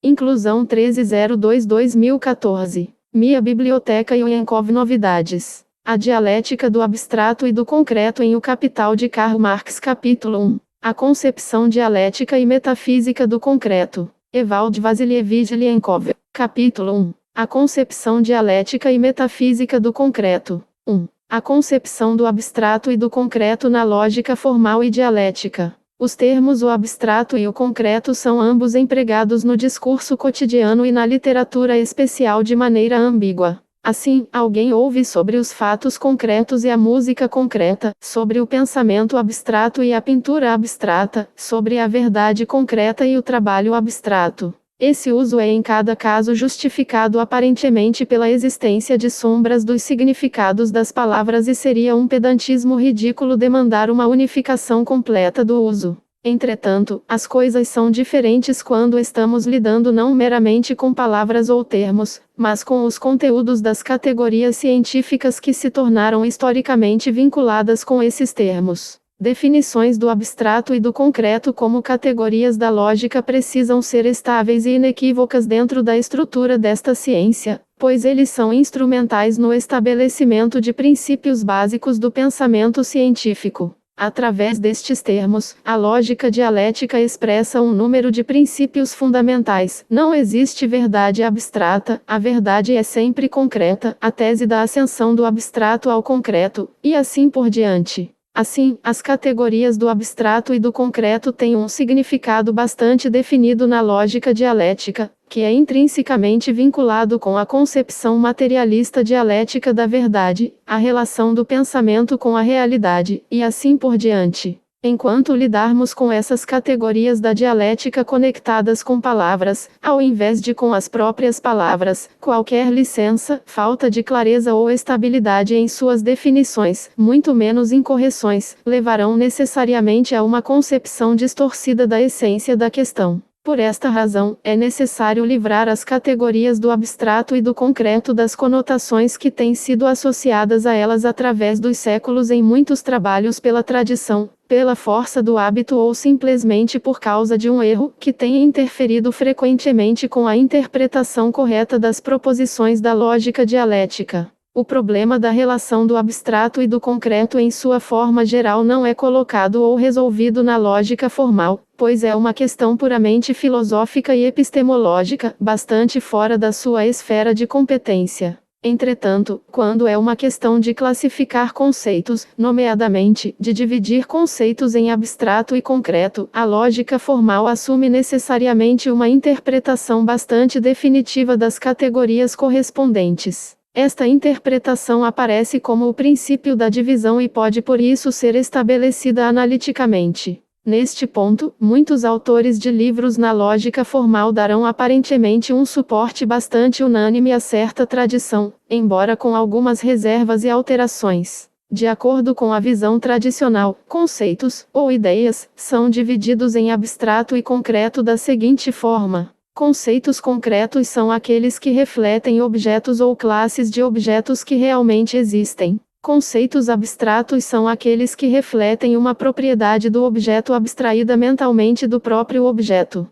Inclusão 1302-2014. Minha Biblioteca Ioankov Novidades. A dialética do abstrato e do concreto em O Capital de Karl Marx. Capítulo 1. A concepção dialética e metafísica do concreto. Evald Vassilievich Ioankov. Capítulo 1. A concepção dialética e metafísica do concreto. 1. A concepção do abstrato e do concreto na lógica formal e dialética. Os termos o abstrato e o concreto são ambos empregados no discurso cotidiano e na literatura especial de maneira ambígua. Assim, alguém ouve sobre os fatos concretos e a música concreta, sobre o pensamento abstrato e a pintura abstrata, sobre a verdade concreta e o trabalho abstrato. Esse uso é em cada caso justificado aparentemente pela existência de sombras dos significados das palavras e seria um pedantismo ridículo demandar uma unificação completa do uso. Entretanto, as coisas são diferentes quando estamos lidando não meramente com palavras ou termos, mas com os conteúdos das categorias científicas que se tornaram historicamente vinculadas com esses termos. Definições do abstrato e do concreto como categorias da lógica precisam ser estáveis e inequívocas dentro da estrutura desta ciência, pois eles são instrumentais no estabelecimento de princípios básicos do pensamento científico. Através destes termos, a lógica dialética expressa um número de princípios fundamentais. Não existe verdade abstrata, a verdade é sempre concreta, a tese da ascensão do abstrato ao concreto, e assim por diante. Assim, as categorias do abstrato e do concreto têm um significado bastante definido na lógica dialética, que é intrinsecamente vinculado com a concepção materialista dialética da verdade, a relação do pensamento com a realidade, e assim por diante. Enquanto lidarmos com essas categorias da dialética conectadas com palavras, ao invés de com as próprias palavras, qualquer licença, falta de clareza ou estabilidade em suas definições, muito menos incorreções, levarão necessariamente a uma concepção distorcida da essência da questão. Por esta razão, é necessário livrar as categorias do abstrato e do concreto das conotações que têm sido associadas a elas através dos séculos em muitos trabalhos pela tradição, pela força do hábito ou simplesmente por causa de um erro que tenha interferido frequentemente com a interpretação correta das proposições da lógica dialética. O problema da relação do abstrato e do concreto em sua forma geral não é colocado ou resolvido na lógica formal, pois é uma questão puramente filosófica e epistemológica, bastante fora da sua esfera de competência. Entretanto, quando é uma questão de classificar conceitos, nomeadamente, de dividir conceitos em abstrato e concreto, a lógica formal assume necessariamente uma interpretação bastante definitiva das categorias correspondentes. Esta interpretação aparece como o princípio da divisão e pode por isso ser estabelecida analiticamente. Neste ponto, muitos autores de livros na lógica formal darão aparentemente um suporte bastante unânime a certa tradição, embora com algumas reservas e alterações. De acordo com a visão tradicional, conceitos, ou ideias, são divididos em abstrato e concreto da seguinte forma. Conceitos concretos são aqueles que refletem objetos ou classes de objetos que realmente existem. Conceitos abstratos são aqueles que refletem uma propriedade do objeto abstraída mentalmente do próprio objeto.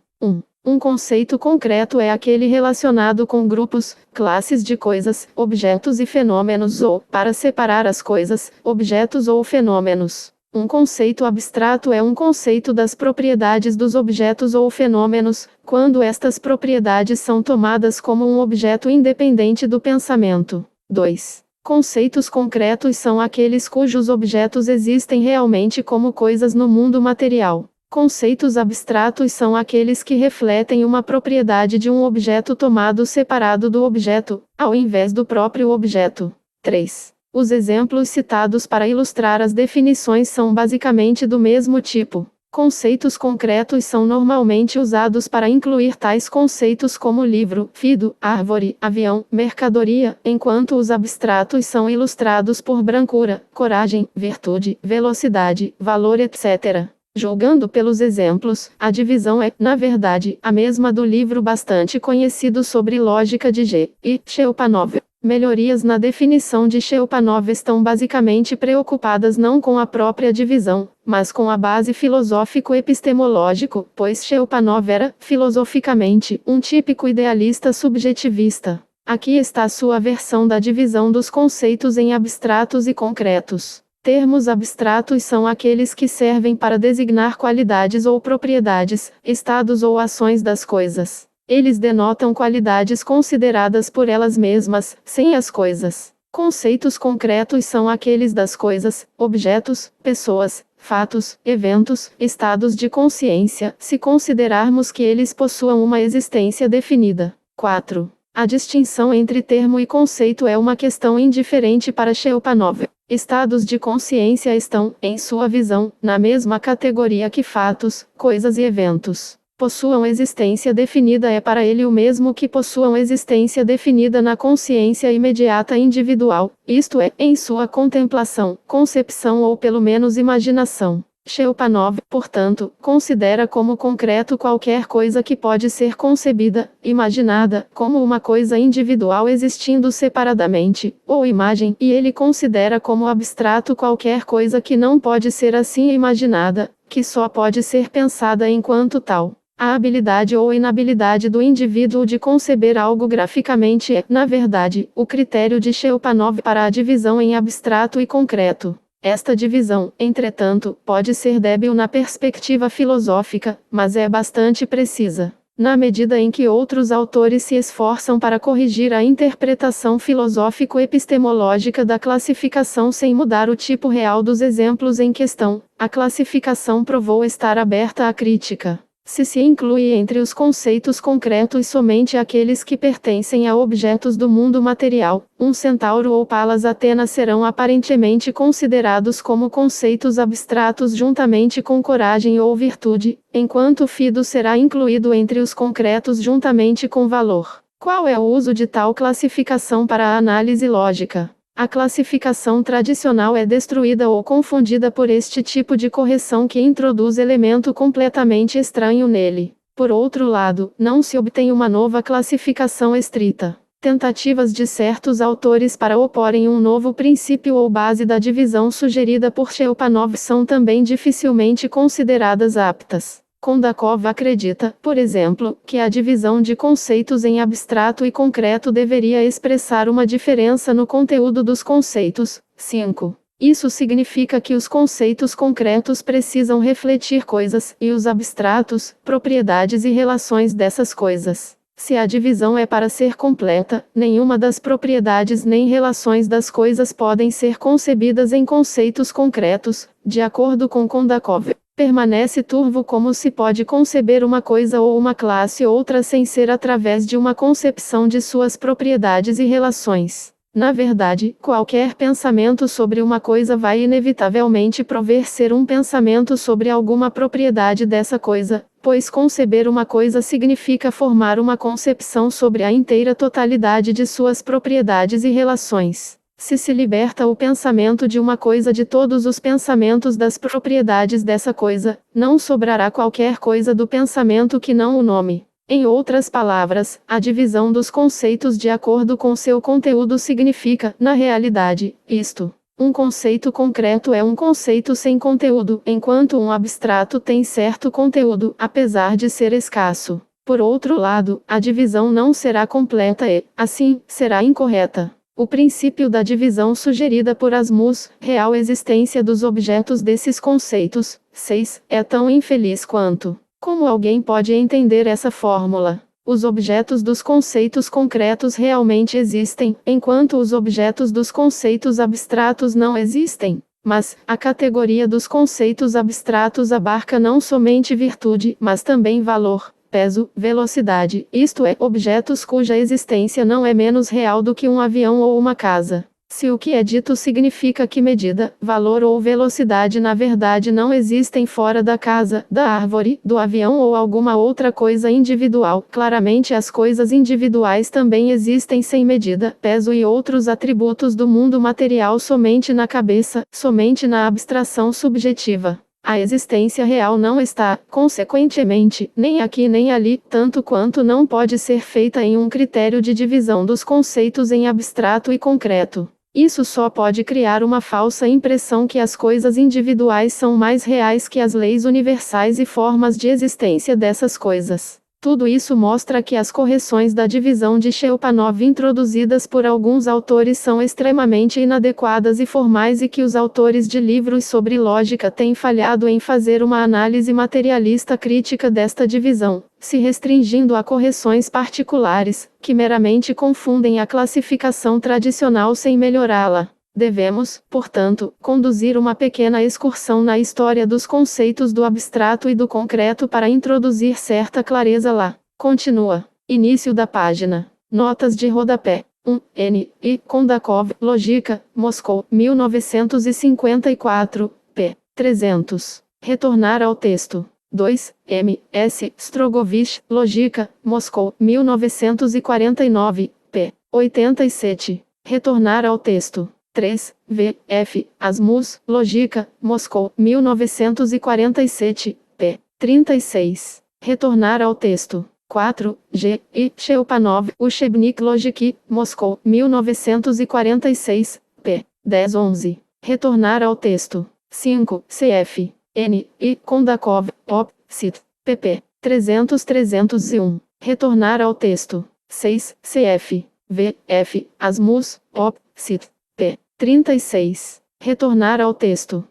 Um conceito concreto é aquele relacionado com grupos, classes de coisas, objetos e fenômenos ou, para separar as coisas, objetos ou fenômenos. Um conceito abstrato é um conceito das propriedades dos objetos ou fenômenos, quando estas propriedades são tomadas como um objeto independente do pensamento. 2. Conceitos concretos são aqueles cujos objetos existem realmente como coisas no mundo material. Conceitos abstratos são aqueles que refletem uma propriedade de um objeto tomado separado do objeto, ao invés do próprio objeto. 3. Os exemplos citados para ilustrar as definições são basicamente do mesmo tipo. Conceitos concretos são normalmente usados para incluir tais conceitos como livro, fido, árvore, avião, mercadoria, enquanto os abstratos são ilustrados por brancura, coragem, virtude, velocidade, valor, etc. Julgando pelos exemplos, a divisão é, na verdade, a mesma do livro bastante conhecido sobre lógica de G. I. Cheopanov. Melhorias na definição de Cheopanov estão basicamente preocupadas não com a própria divisão, mas com a base filosófico-epistemológico, pois Cheopanov era, filosoficamente, um típico idealista subjetivista. Aqui está sua versão da divisão dos conceitos em abstratos e concretos. Termos abstratos são aqueles que servem para designar qualidades ou propriedades, estados ou ações das coisas. Eles denotam qualidades consideradas por elas mesmas, sem as coisas. Conceitos concretos são aqueles das coisas, objetos, pessoas, fatos, eventos, estados de consciência, se considerarmos que eles possuam uma existência definida. 4. A distinção entre termo e conceito é uma questão indiferente para Cheopanov. Estados de consciência estão, em sua visão, na mesma categoria que fatos, coisas e eventos. Possuam existência definida é para ele o mesmo que possuam existência definida na consciência imediata individual, isto é, em sua contemplação, concepção ou pelo menos imaginação. Cheopanov, portanto, considera como concreto qualquer coisa que pode ser concebida, imaginada, como uma coisa individual existindo separadamente, ou imagem, e ele considera como abstrato qualquer coisa que não pode ser assim imaginada, que só pode ser pensada enquanto tal. A habilidade ou inabilidade do indivíduo de conceber algo graficamente é, na verdade, o critério de Cheopanov para a divisão em abstrato e concreto. Esta divisão, entretanto, pode ser débil na perspectiva filosófica, mas é bastante precisa. Na medida em que outros autores se esforçam para corrigir a interpretação filosófico-epistemológica da classificação sem mudar o tipo real dos exemplos em questão, a classificação provou estar aberta à crítica. Se se inclui entre os conceitos concretos somente aqueles que pertencem a objetos do mundo material, um centauro ou Palas Atenas serão aparentemente considerados como conceitos abstratos juntamente com coragem ou virtude, enquanto Fido será incluído entre os concretos juntamente com valor. Qual é o uso de tal classificação para a análise lógica? A classificação tradicional é destruída ou confundida por este tipo de correção que introduz elemento completamente estranho nele. Por outro lado, não se obtém uma nova classificação estrita. Tentativas de certos autores para oporem um novo princípio ou base da divisão sugerida por Cheopanov são também dificilmente consideradas aptas. Kondakov acredita, por exemplo, que a divisão de conceitos em abstrato e concreto deveria expressar uma diferença no conteúdo dos conceitos. 5. Isso significa que os conceitos concretos precisam refletir coisas, e os abstratos, propriedades e relações dessas coisas. Se a divisão é para ser completa, nenhuma das propriedades nem relações das coisas podem ser concebidas em conceitos concretos, de acordo com Kondakov. Permanece turvo como se pode conceber uma coisa ou uma classe outra sem ser através de uma concepção de suas propriedades e relações. Na verdade, qualquer pensamento sobre uma coisa vai inevitavelmente prover ser um pensamento sobre alguma propriedade dessa coisa, pois conceber uma coisa significa formar uma concepção sobre a inteira totalidade de suas propriedades e relações. Se se liberta o pensamento de uma coisa de todos os pensamentos das propriedades dessa coisa, não sobrará qualquer coisa do pensamento que não o nome. Em outras palavras, a divisão dos conceitos de acordo com seu conteúdo significa, na realidade, isto. Um conceito concreto é um conceito sem conteúdo, enquanto um abstrato tem certo conteúdo, apesar de ser escasso. Por outro lado, a divisão não será completa e, assim, será incorreta. O princípio da divisão sugerida por Asmus, real existência dos objetos desses conceitos, 6, é tão infeliz quanto. Como alguém pode entender essa fórmula? Os objetos dos conceitos concretos realmente existem, enquanto os objetos dos conceitos abstratos não existem. Mas, a categoria dos conceitos abstratos abarca não somente virtude, mas também valor, peso, velocidade, isto é, objetos cuja existência não é menos real do que um avião ou uma casa. Se o que é dito significa que medida, valor ou velocidade na verdade não existem fora da casa, da árvore, do avião ou alguma outra coisa individual, claramente as coisas individuais também existem sem medida, peso e outros atributos do mundo material somente na cabeça, somente na abstração subjetiva. A existência real não está, consequentemente, nem aqui nem ali, tanto quanto não pode ser feita em um critério de divisão dos conceitos em abstrato e concreto. Isso só pode criar uma falsa impressão que as coisas individuais são mais reais que as leis universais e formas de existência dessas coisas. Tudo isso mostra que as correções da divisão de Cheopanov introduzidas por alguns autores são extremamente inadequadas e formais e que os autores de livros sobre lógica têm falhado em fazer uma análise materialista crítica desta divisão, se restringindo a correções particulares, que meramente confundem a classificação tradicional sem melhorá-la. Devemos, portanto, conduzir uma pequena excursão na história dos conceitos do abstrato e do concreto para introduzir certa clareza lá. Continua. Início da página. Notas de rodapé. 1. N. I. Kondakov, Lógica, Moscou, 1954, p. 300. Retornar ao texto. 2. M. S. Strogovich, Lógica, Moscou, 1949, p. 87. Retornar ao texto. 3. V. F. Asmus, Lógica, Moscou, 1947, p. 36. Retornar ao texto. 4. G. I. Cheopanov, Uchebnik Logiki, Moscou, 1946, p. 1011. Retornar ao texto. 5. CF. N. I. Kondakov, Op. Cit. pp. 300-301. Retornar ao texto. 6. CF. V. F. Asmus, Op. Cit. p. 36. Retornar ao texto.